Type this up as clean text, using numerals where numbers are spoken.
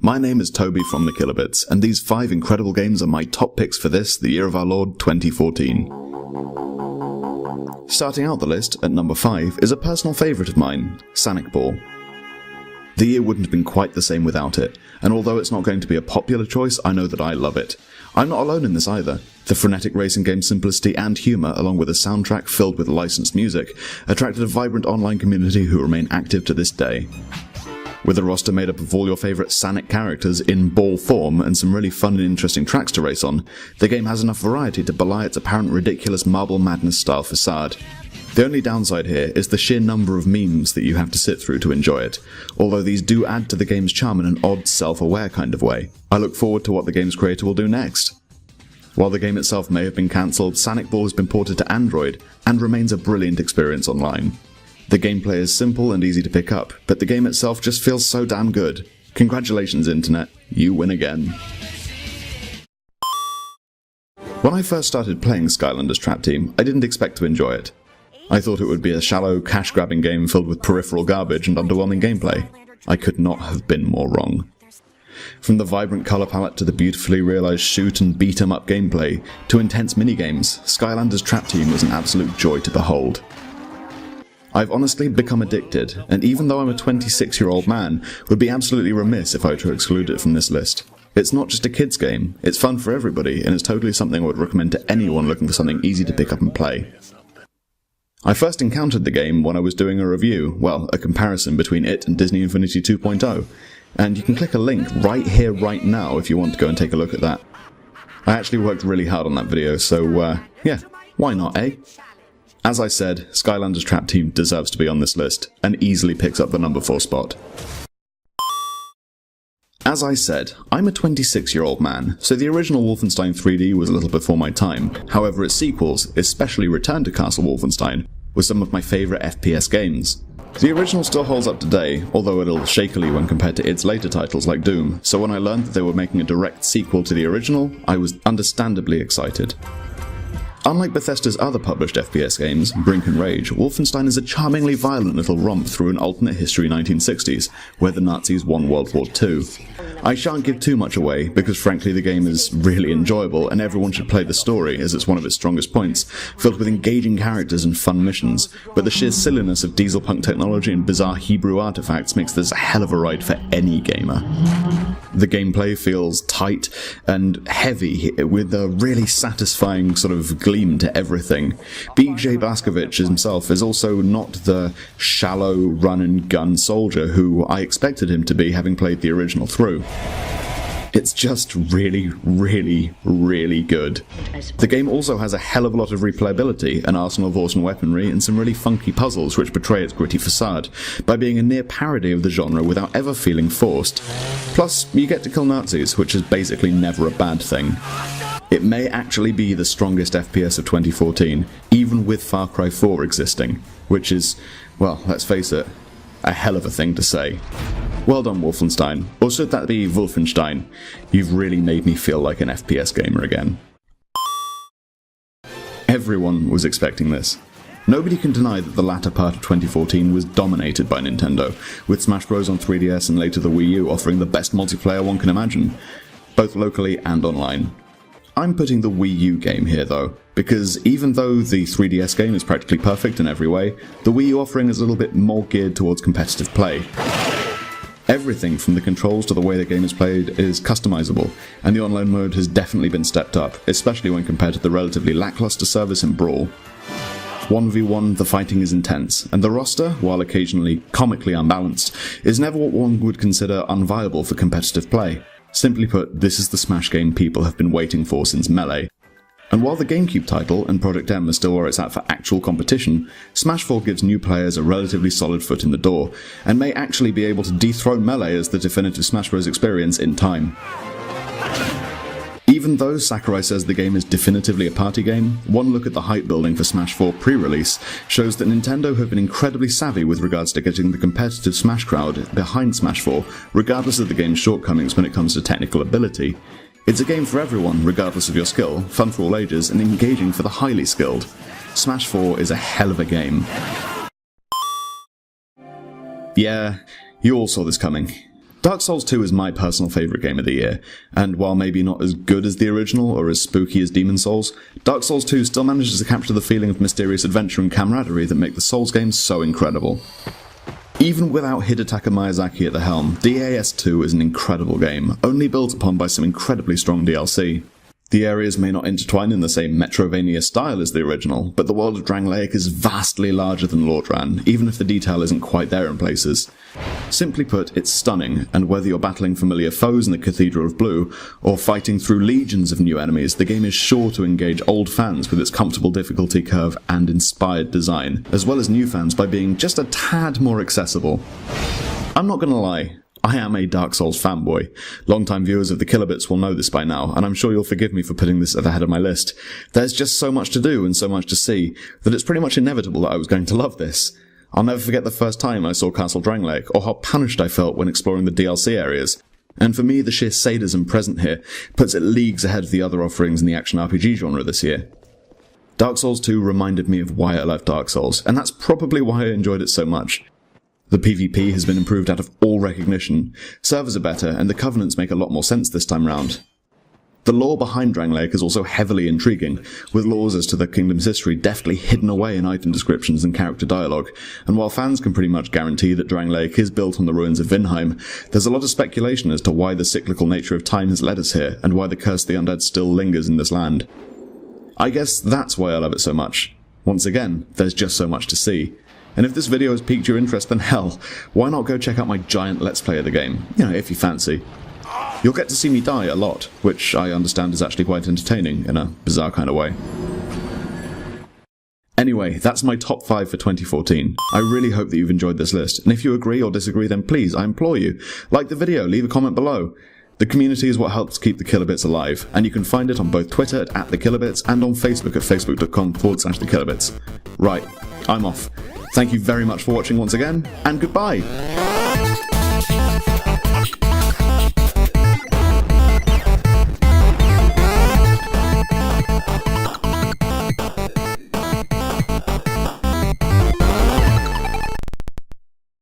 My name is Toby from the Kilobits, and these 5 incredible games are my top picks for this, the year of our Lord 2014. Starting out the list, at number 5, is a personal favourite of mine, Sonic Ball. The year wouldn't have been quite the same without it, and although it's not going to be a popular choice, I know that I love it. I'm not alone in this either. The frenetic racing game's simplicity and humour, along with a soundtrack filled with licensed music, attracted a vibrant online community who remain active to this day. With a roster made up of all your favourite Sonic characters in ball form and some really fun and interesting tracks to race on, the game has enough variety to belie its apparent ridiculous Marble Madness style facade. The only downside here is the sheer number of memes that you have to sit through to enjoy it, although these do add to the game's charm in an odd, self-aware kind of way. I look forward to what the game's creator will do next. While the game itself may have been cancelled, Sonic Ball has been ported to Android and remains a brilliant experience online. The gameplay is simple and easy to pick up, but the game itself just feels so damn good. Congratulations, Internet, you win again. When I first started playing Skylanders Trap Team, I didn't expect to enjoy it. I thought it would be a shallow, cash-grabbing game filled with peripheral garbage and underwhelming gameplay. I could not have been more wrong. From the vibrant colour palette to the beautifully realised shoot and beat-em-up gameplay, to intense minigames, Skylanders Trap Team was an absolute joy to behold. I've honestly become addicted, and even though I'm a 26-year-old man, would be absolutely remiss if I were to exclude it from this list. It's not just a kids game, it's fun for everybody, and it's totally something I would recommend to anyone looking for something easy to pick up and play. I first encountered the game when I was doing a review, well, a comparison between it and Disney Infinity 2.0, and you can click a link right here, right now if you want to go and take a look at that. I actually worked really hard on that video, so yeah, why not, eh? As I said, Skylanders Trap Team deserves to be on this list, and easily picks up the number 4 spot. As I said, I'm a 26-year-old man, so the original Wolfenstein 3D was a little before my time. However, its sequels, especially Return to Castle Wolfenstein, were some of my favourite FPS games. The original still holds up today, although a little shakily when compared to its later titles like Doom, so when I learned that they were making a direct sequel to the original, I was understandably excited. Unlike Bethesda's other published FPS games, Brink and Rage, Wolfenstein is a charmingly violent little romp through an alternate history 1960s, where the Nazis won World War II. I shan't give too much away, because frankly the game is really enjoyable and everyone should play the story, as it's one of its strongest points, filled with engaging characters and fun missions, but the sheer silliness of dieselpunk technology and bizarre Hebrew artifacts makes this a hell of a ride for any gamer. The gameplay feels tight and heavy, with a really satisfying sort of gleam to everything. BJ Blazkowicz himself is also not the shallow run-and-gun soldier who I expected him to be, having played the original through. It's just really, really, really good. The game also has a hell of a lot of replayability, an arsenal of awesome weaponry, and some really funky puzzles which betray its gritty facade, by being a near parody of the genre without ever feeling forced. Plus, you get to kill Nazis, which is basically never a bad thing. It may actually be the strongest FPS of 2014, even with Far Cry 4 existing, which is, well, let's face it, a hell of a thing to say. Well done, Wolfenstein, or should that be Wolfenstein? You've really made me feel like an FPS gamer again. Everyone was expecting this. Nobody can deny that the latter part of 2014 was dominated by Nintendo, with Smash Bros. On 3DS and later the Wii U offering the best multiplayer one can imagine, both locally and online. I'm putting the Wii U game here though, because even though the 3DS game is practically perfect in every way, the Wii U offering is a little bit more geared towards competitive play. Everything from the controls to the way the game is played is customizable, and the online mode has definitely been stepped up, especially when compared to the relatively lackluster service in Brawl. 1v1, the fighting is intense, and the roster, while occasionally comically unbalanced, is never what one would consider unviable for competitive play. Simply put, this is the Smash game people have been waiting for since Melee. And while the GameCube title and Project M are still where it's at for actual competition, Smash 4 gives new players a relatively solid foot in the door, and may actually be able to dethrone Melee as the definitive Smash Bros. Experience in time. Even though Sakurai says the game is definitively a party game, one look at the hype building for Smash 4 pre-release shows that Nintendo have been incredibly savvy with regards to getting the competitive Smash crowd behind Smash 4, regardless of the game's shortcomings when it comes to technical ability. It's a game for everyone, regardless of your skill, fun for all ages, and engaging for the highly skilled. Smash 4 is a hell of a game. Yeah, you all saw this coming. Dark Souls 2 is my personal favourite game of the year, and while maybe not as good as the original or as spooky as Demon's Souls, Dark Souls 2 still manages to capture the feeling of mysterious adventure and camaraderie that make the Souls games so incredible. Even without Hidetaka Miyazaki at the helm, DAS 2 is an incredible game, only built upon by some incredibly strong DLC. The areas may not intertwine in the same Metrovania style as the original, but the world of Drangleic is vastly larger than Lordran, even if the detail isn't quite there in places. Simply put, it's stunning, and whether you're battling familiar foes in the Cathedral of Blue, or fighting through legions of new enemies, the game is sure to engage old fans with its comfortable difficulty curve and inspired design, as well as new fans by being just a tad more accessible. I'm not gonna lie, I am a Dark Souls fanboy. Long-time viewers of the Kilobits will know this by now, and I'm sure you'll forgive me for putting this at the head of my list. There's just so much to do and so much to see, that it's pretty much inevitable that I was going to love this. I'll never forget the first time I saw Castle Drangleic, or how punished I felt when exploring the DLC areas. And for me, the sheer sadism present here puts it leagues ahead of the other offerings in the action RPG genre this year. Dark Souls 2 reminded me of why I love Dark Souls, and that's probably why I enjoyed it so much. The PvP has been improved out of all recognition, servers are better, and the Covenants make a lot more sense this time round. The lore behind Drangleic is also heavily intriguing, with laws as to the kingdom's history deftly hidden away in item descriptions and character dialogue, and while fans can pretty much guarantee that Drangleic is built on the ruins of Vinheim, there's a lot of speculation as to why the cyclical nature of time has led us here, and why the curse of the undead still lingers in this land. I guess that's why I love it so much. Once again, there's just so much to see. And if this video has piqued your interest, then hell, why not go check out my giant Let's Play of the game, if you fancy. You'll get to see me die a lot, which I understand is actually quite entertaining, in a bizarre kind of way. Anyway, that's my top 5 for 2014. I really hope that you've enjoyed this list, and if you agree or disagree, then please, I implore you, like the video, leave a comment below. The community is what helps keep the Kilobits alive, and you can find it on both Twitter at @thekilobits and on Facebook at facebook.com/thekilobits. Right, I'm off. Thank you very much for watching once again, and goodbye!